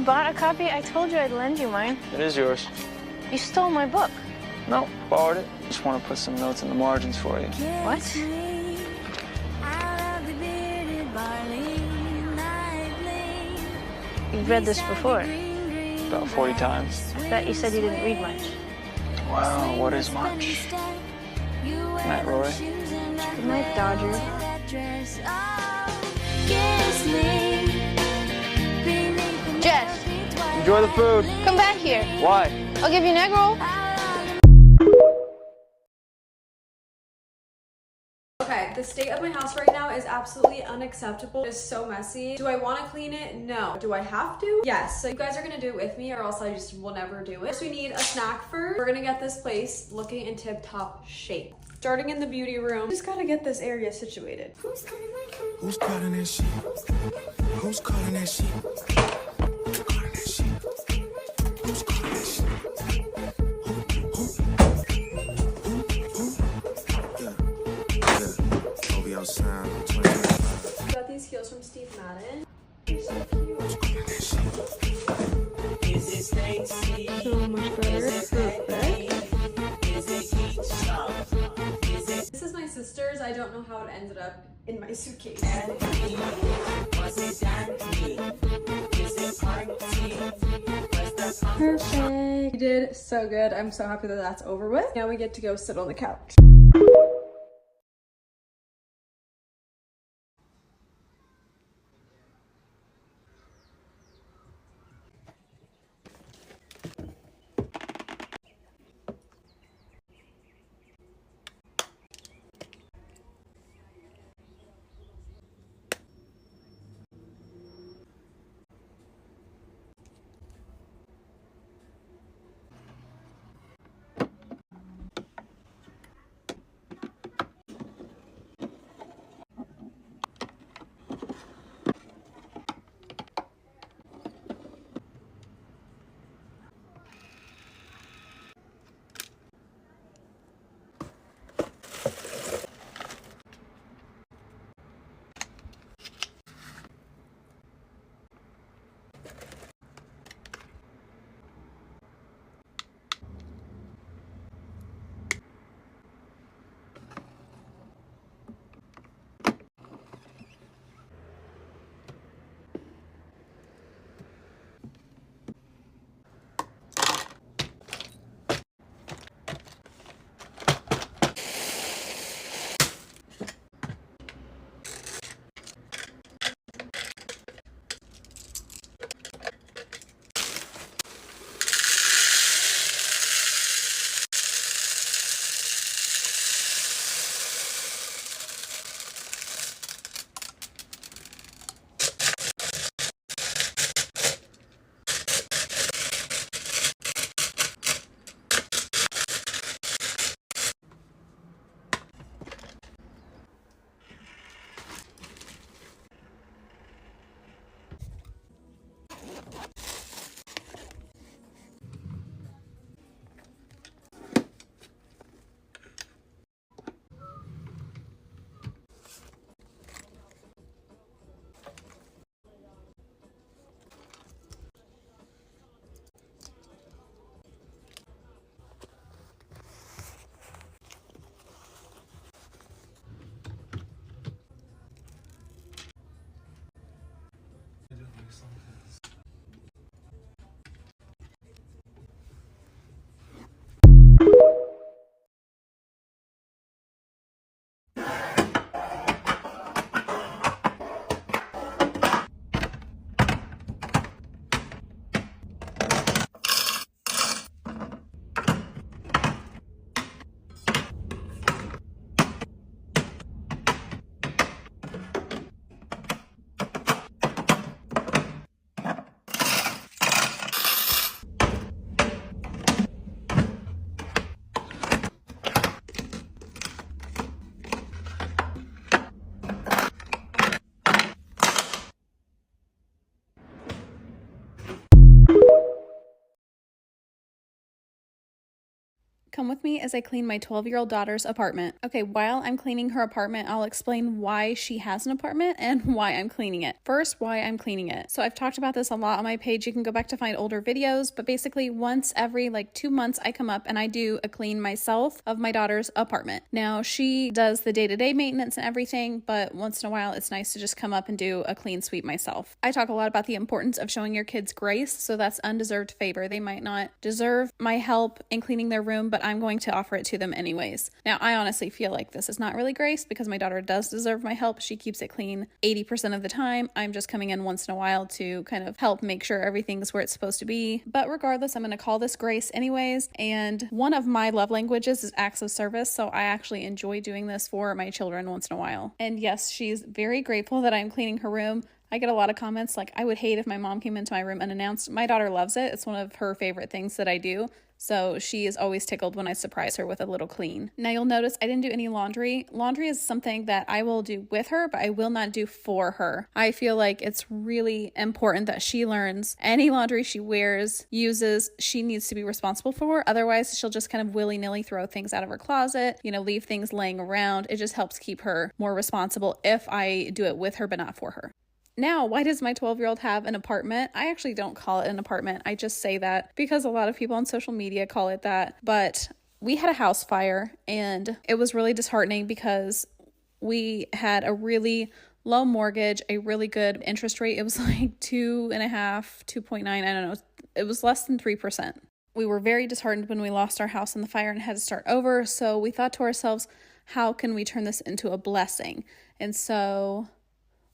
bought a copy? I told you I'd lend you mine. It is yours. You stole my book. No, borrowed it. Just want to put some notes in the margins for you. What? You've read this before. About 40 times. I thought you said you didn't read much. Wow, what is much? Good night, Rory. Good night, Dodger. Jess, Enjoy the food. come back here. Why? I'll give you an egg roll. Okay, the state of my house right now is absolutely unacceptable. It's so messy. Do I want to clean it? No. Do I have to? Yes. So you guys are gonna do it with me or else I just will never do it. First, we need a snack first. We're gonna get this place looking in tip-top shape. Starting in the beauty room, just gotta get this area situated. Who's cutting that shit? Who's cutting that shit? Who's cutting that shit? Who's cutting that shit? Got these heels from Steve Madden. So much better. Perfect. This is my sister's. I don't know how it ended up in my suitcase. Perfect. You did so good. I'm so happy that that's over with. Now we get to go sit on the couch. Come with me as I clean my 12-year-old daughter's apartment. Okay, while I'm cleaning her apartment, I'll explain why she has an apartment and why I'm cleaning it. First, why I'm cleaning it. So I've talked about this a lot on my page. You can go back to find older videos, but basically once every 2 months I come up and I do a clean myself of my daughter's apartment. Now she does the day-to-day maintenance and everything, but once in a while it's nice to just come up and do a clean sweep myself. I talk a lot about the importance of showing your kids grace, so that's undeserved favor. They might not deserve my help in cleaning their room, but I'm going to offer it to them anyways. Now, I honestly feel like this is not really grace because my daughter does deserve my help. She keeps it clean 80% of the time. I'm just coming in once in a while to kind of help make sure everything's where it's supposed to be. But regardless, I'm going to call this grace anyways. And one of my love languages is acts of service, so I actually enjoy doing this for my children once in a while. And yes, she's very grateful that I'm cleaning her room. I get a lot of comments like, I would hate if my mom came into my room unannounced. My daughter loves it. It's one of her favorite things that I do. So she is always tickled when I surprise her with a little clean. Now you'll notice I didn't do any laundry. Laundry is something that I will do with her, but I will not do for her. I feel like it's really important that she learns any laundry she wears, uses, she needs to be responsible for. Otherwise, she'll just kind of willy-nilly throw things out of her closet, leave things laying around. It just helps keep her more responsible if I do it with her, but not for her. Now, why does my 12-year-old have an apartment? I actually don't call it an apartment. I just say that because a lot of people on social media call it that. But we had a house fire and it was really disheartening because we had a really low mortgage, a really good interest rate. It was like 2.5, 2.9, I don't know. It was less than 3%. We were very disheartened when we lost our house in the fire and had to start over. So we thought to ourselves, how can we turn this into a blessing? And so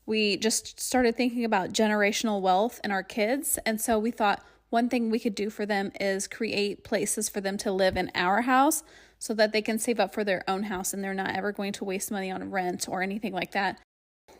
we just started thinking about generational wealth in our kids. And so we thought one thing we could do for them is create places for them to live in our house so that they can save up for their own house and they're not ever going to waste money on rent or anything like that.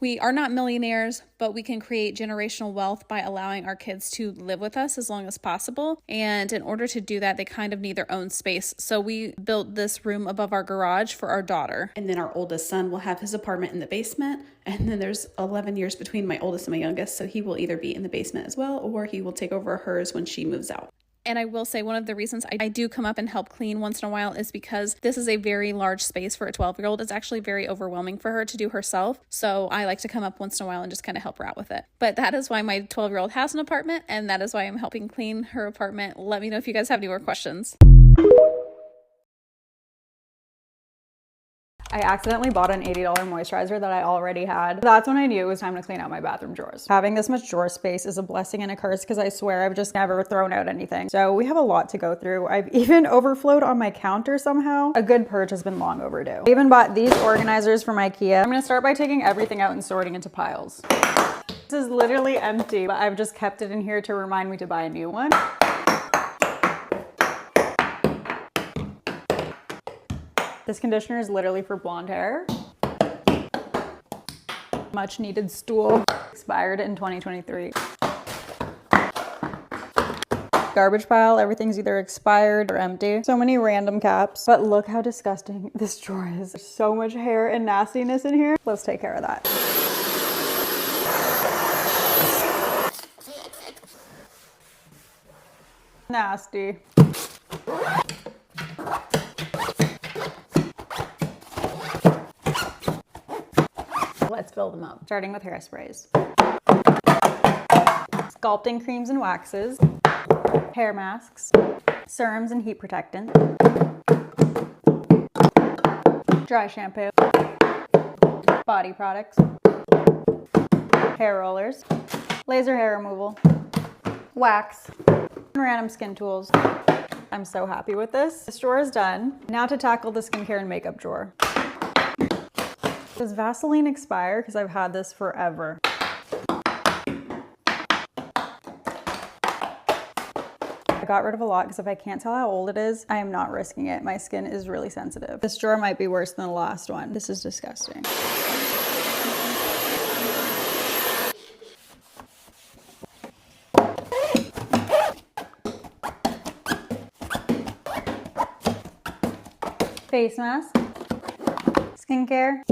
We are not millionaires, but we can create generational wealth by allowing our kids to live with us as long as possible. And in order to do that, they kind of need their own space. So we built this room above our garage for our daughter. And then our oldest son will have his apartment in the basement. And then there's 11 years between my oldest and my youngest. So he will either be in the basement as well, or he will take over hers when she moves out. And I will say one of the reasons I do come up and help clean once in a while is because this is a very large space for a 12-year-old. It's actually very overwhelming for her to do herself. So I like to come up once in a while and just kind of help her out with it. But that is why my 12-year-old has an apartment, and that is why I'm helping clean her apartment. Let me know if you guys have any more questions. I accidentally bought an $80 moisturizer that I already had. That's when I knew it was time to clean out my bathroom drawers. Having this much drawer space is a blessing and a curse because I swear I've just never thrown out anything. So we have a lot to go through. I've even overflowed on my counter somehow. A good purge has been long overdue. I even bought these organizers from IKEA. I'm gonna start by taking everything out and sorting into piles. This is literally empty, but I've just kept it in here to remind me to buy a new one. This conditioner is literally for blonde hair. Much needed stool. Expired in 2023. Garbage pile, everything's either expired or empty. So many random caps, but look how disgusting this drawer is. There's so much hair and nastiness in here. Let's take care of that. Nasty. Let's fill them up, starting with hairsprays, sculpting creams and waxes, hair masks, serums and heat protectant, dry shampoo, body products, hair rollers, laser hair removal, wax, and random skin tools. I'm so happy with this. This drawer is done. Now to tackle the skincare and makeup drawer. Does Vaseline expire? Because I've had this forever. I got rid of a lot because if I can't tell how old it is, I am not risking it. My skin is really sensitive. This drawer might be worse than the last one. This is disgusting. Face mask, skincare,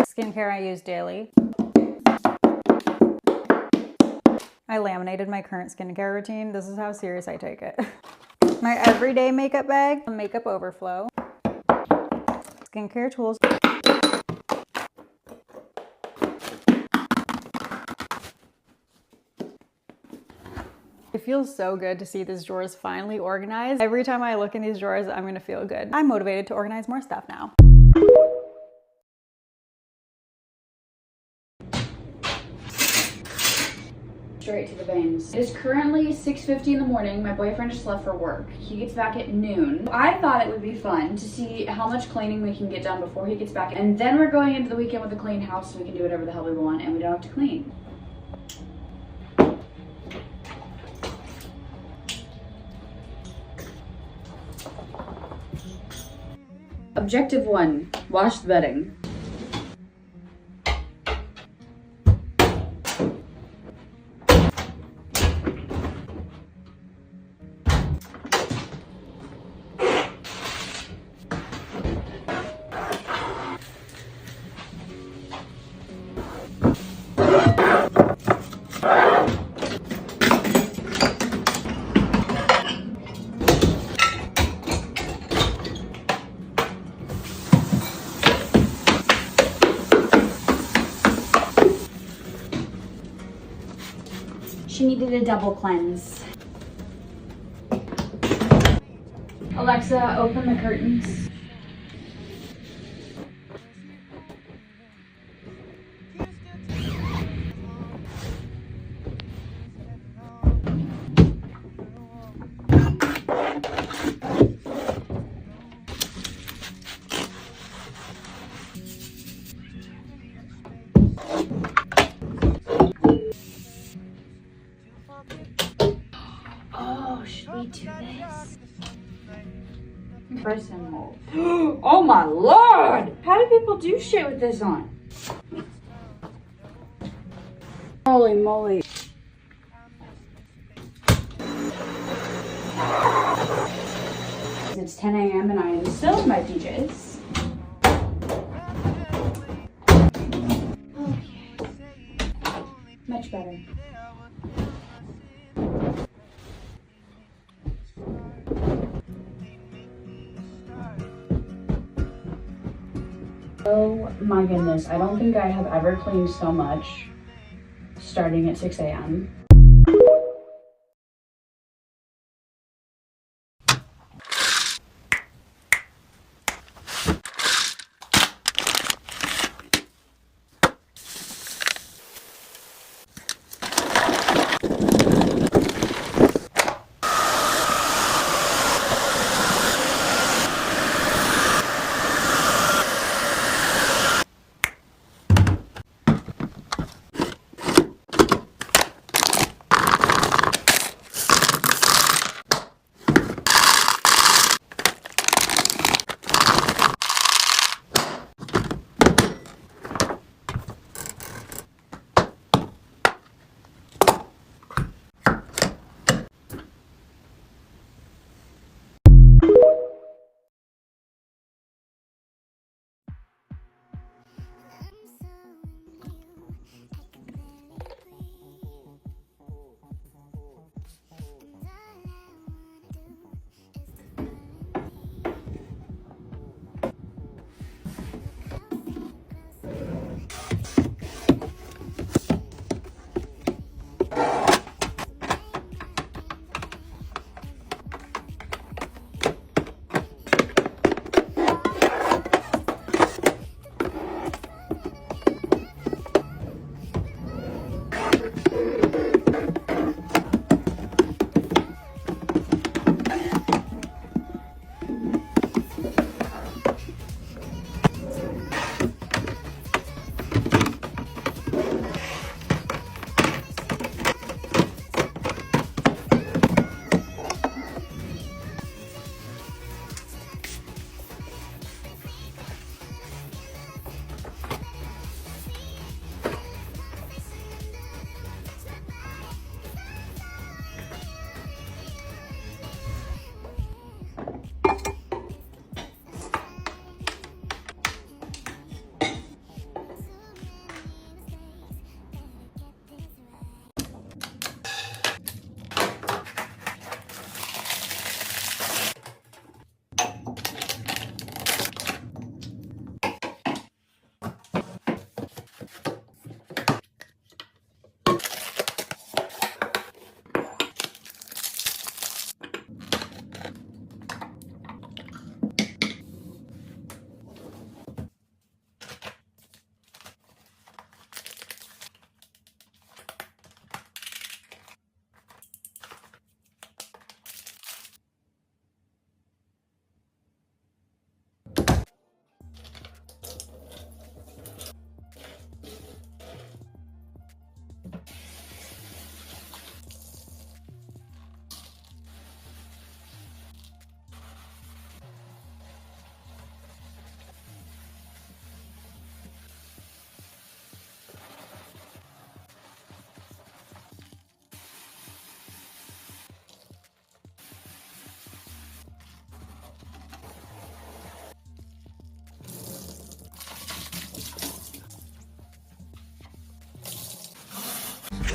skincare I use daily. I laminated my current skincare routine. This is how serious I take it. My everyday makeup bag, makeup overflow, skincare tools. It feels so good to see these drawers finally organized. Every time I look in these drawers, I'm gonna feel good. I'm motivated to organize more stuff now. Straight to the veins. It is currently 6:50 in the morning. My boyfriend just left for work. He gets back at noon. I thought it would be fun to see how much cleaning we can get done before he gets back. And then we're going into the weekend with a clean house so we can do whatever the hell we want and we don't have to clean. Objective 1, wash the bedding. She needed a double cleanse. Alexa, open the curtains. Oh, should we do this? First and mold. Oh my lord! How do people do shit with this on? Holy moly. It's 10 a.m. and I am still in my PJs. Okay. Much better. Oh my goodness, I don't think I have ever cleaned so much starting at 6 a.m.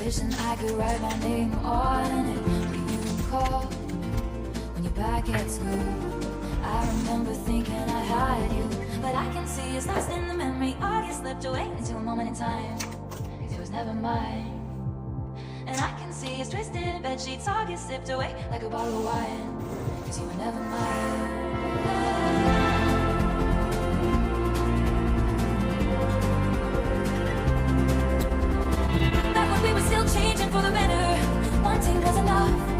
Wishing I could write my name on it. When you call, when you're back at school, I remember thinking I had you, but I can see it's lost in the memory. August slipped away into a moment in time. It was never mine. And I can see it's twisted in bed sheets. August slipped away like a bottle of wine. Cause you were never mine. Back when we were still changing for the better, wanting was enough.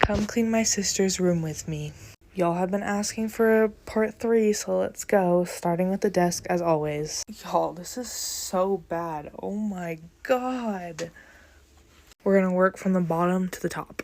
Come clean my sister's room with me. Y'all have been asking for part 3, so let's go, starting with the desk as always. Y'all, this is so bad. Oh my god. We're gonna work from the bottom to the top.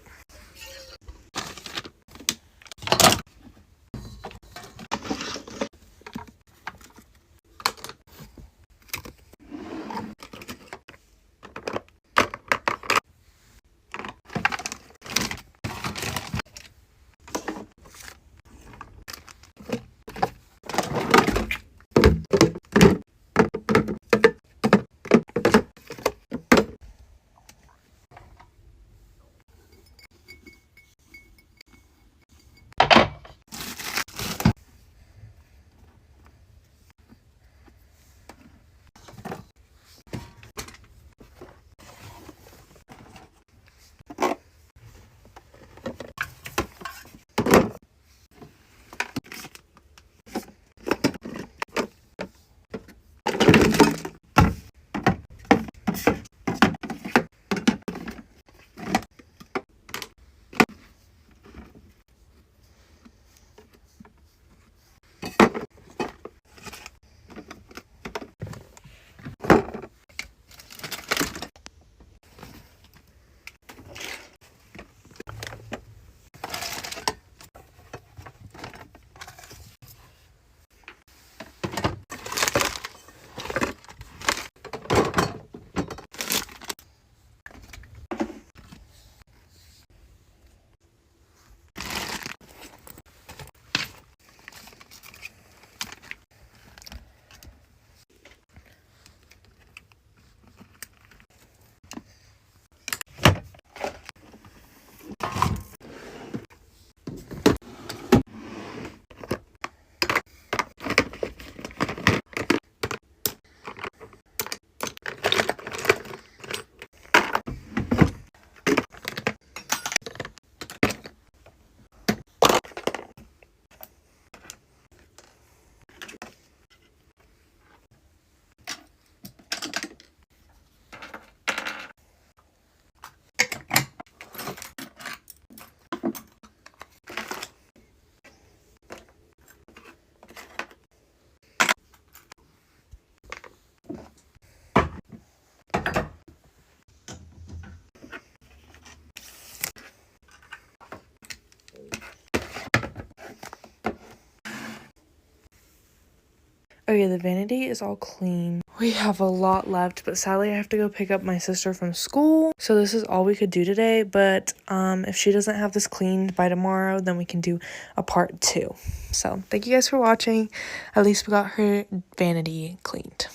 Okay, the vanity is all clean. We have a lot left, but sadly I have to go pick up my sister from school. So this is all we could do today, but if she doesn't have this cleaned by tomorrow, then we can do a part 2. So thank you guys for watching. At least we got her vanity cleaned.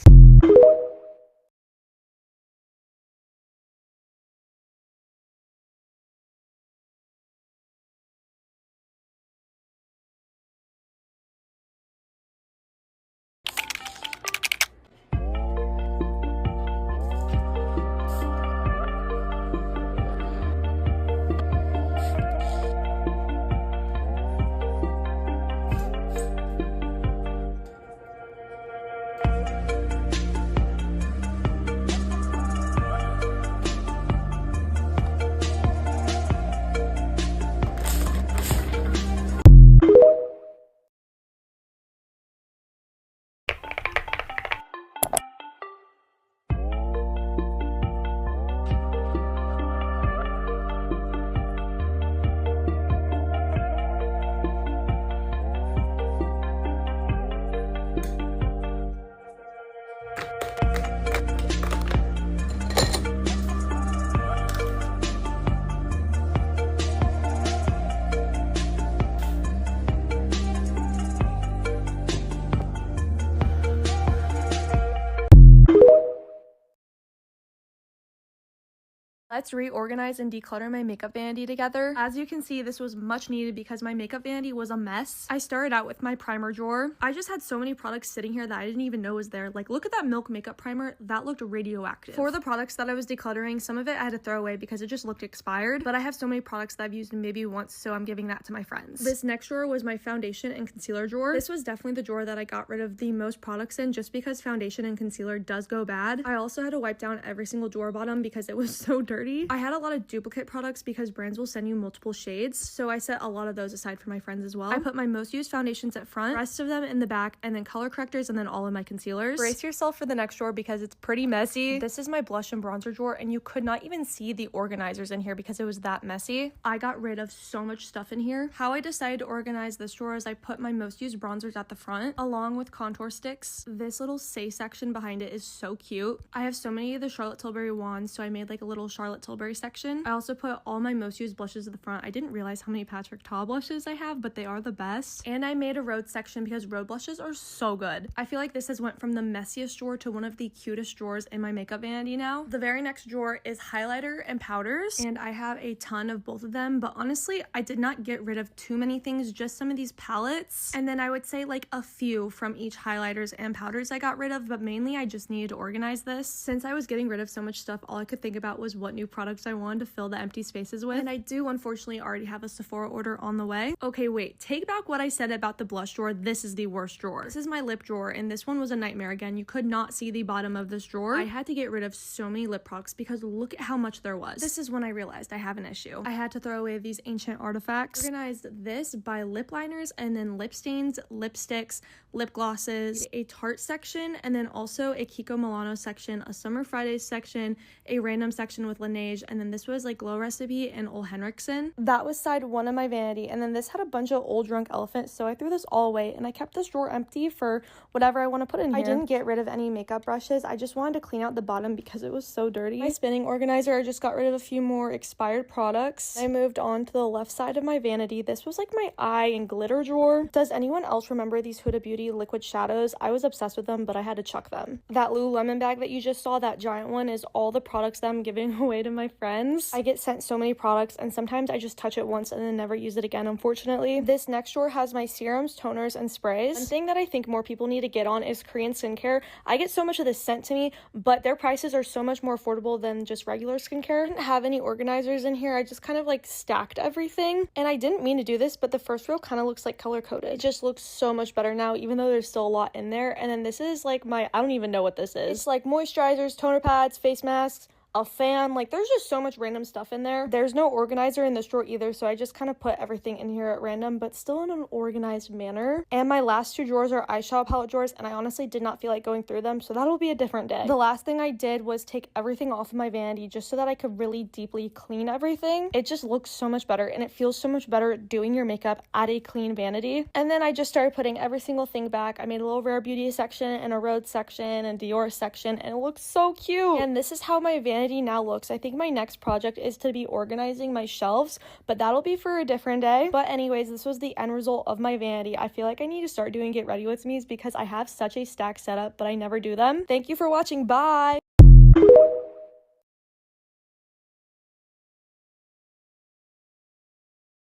Let's reorganize and declutter my makeup vanity together. As you can see, this was much needed because my makeup vanity was a mess. I started out with my primer drawer. I just had so many products sitting here that I didn't even know was there. Like, look at that Milk makeup primer. That looked radioactive. For the products that I was decluttering, some of it I had to throw away because it just looked expired, but I have so many products that I've used maybe once, so I'm giving that to my friends. This next drawer was my foundation and concealer drawer. This was definitely the drawer that I got rid of the most products in, just because foundation and concealer does go bad. I also had to wipe down every single drawer bottom because it was so dirty. I had a lot of duplicate products because brands will send you multiple shades, so I set a lot of those aside for my friends as well. I put my most used foundations at front, rest of them in the back, and then color correctors, and then all of my concealers. Brace yourself for the next drawer because it's pretty messy. This is my blush and bronzer drawer, and you could not even see the organizers in here because it was that messy. I got rid of so much stuff in here. How I decided to organize this drawer is I put my most used bronzers at the front along with contour sticks. This little Say section behind it is so cute. I have so many of the Charlotte Tilbury wands, so I made like a little Charlotte Tilbury section. I also put all my most used blushes at the front. I didn't realize how many Patrick Ta blushes I have, but they are the best. And I made a Rhode section because Rhode blushes are so good. I feel like this has went from the messiest drawer to one of the cutest drawers in my makeup vanity now. The very next drawer is highlighter and powders, and I have a ton of both of them, but honestly, I did not get rid of too many things, just some of these palettes, and then I would say like a few from each highlighters and powders I got rid of, but mainly I just needed to organize this. Since I was getting rid of so much stuff, all I could think about was what new products I wanted to fill the empty spaces with, and I do unfortunately already have a Sephora order on the way. Okay, wait, take back what I said about the blush drawer. This is the worst drawer. This is my lip drawer, and this one was a nightmare again. You could not see the bottom of this drawer. I had to get rid of so many lip products because look at how much there was. This is when I realized I have an issue. I had to throw away these ancient artifacts. Organized this by lip liners, and then lip stains, lipsticks, lip glosses, a Tarte section, and then also a Kiko Milano section, a Summer Fridays section, a random section with Laneige, and then this was like Glow Recipe and Ole Henriksen. That was side one of my vanity, and then this had a bunch of old drunk elephants, so I threw this all away, and I kept this drawer empty for whatever I want to put in here. I didn't get rid of any makeup brushes. I just wanted to clean out the bottom because it was so dirty. My spinning organizer, I just got rid of a few more expired products. I moved on to the left side of my vanity. This was like my eye and glitter drawer. Does anyone else remember these Huda Beauty liquid shadows? I was obsessed with them, but I had to chuck them. That Lululemon bag that you just saw, that giant one, is all the products that I'm giving away to my friends. I get sent so many products, and sometimes I just touch it once and then never use it again, unfortunately. This next drawer has my serums, toners, and sprays. One thing that I think more people need to get on is Korean skincare. I get so much of this sent to me, but their prices are so much more affordable than just regular skincare. I didn't have any organizers in here. I just kind of like stacked everything, and I didn't mean to do this, but the first row kind of looks like color coded. It just looks so much better now, even though there's still a lot in there. And then this is like my, I don't even know what this is. It's like moisturizers, toner pads, face masks, a fan. Like, there's just so much random stuff in there. There's no organizer in this drawer either, so I just kind of put everything in here at random, but still in an organized manner. And my last 2 drawers are eyeshadow palette drawers, and I honestly did not feel like going through them, so that'll be a different day. The last thing I did was take everything off of my vanity just so that I could really deeply clean everything. It just looks so much better, and it feels so much better doing your makeup at a clean vanity. And then I just started putting every single thing back. I made a little Rare Beauty section and a Rhodes section and Dior section, and it looks so cute. And this is how my vanity now looks. I think my next project is to be organizing my shelves, but that'll be for a different day. But anyways, this was the end result of my vanity. I feel like I need to start doing get ready with me's because I have such a stacked setup, but I never do them. Thank you for watching. Bye.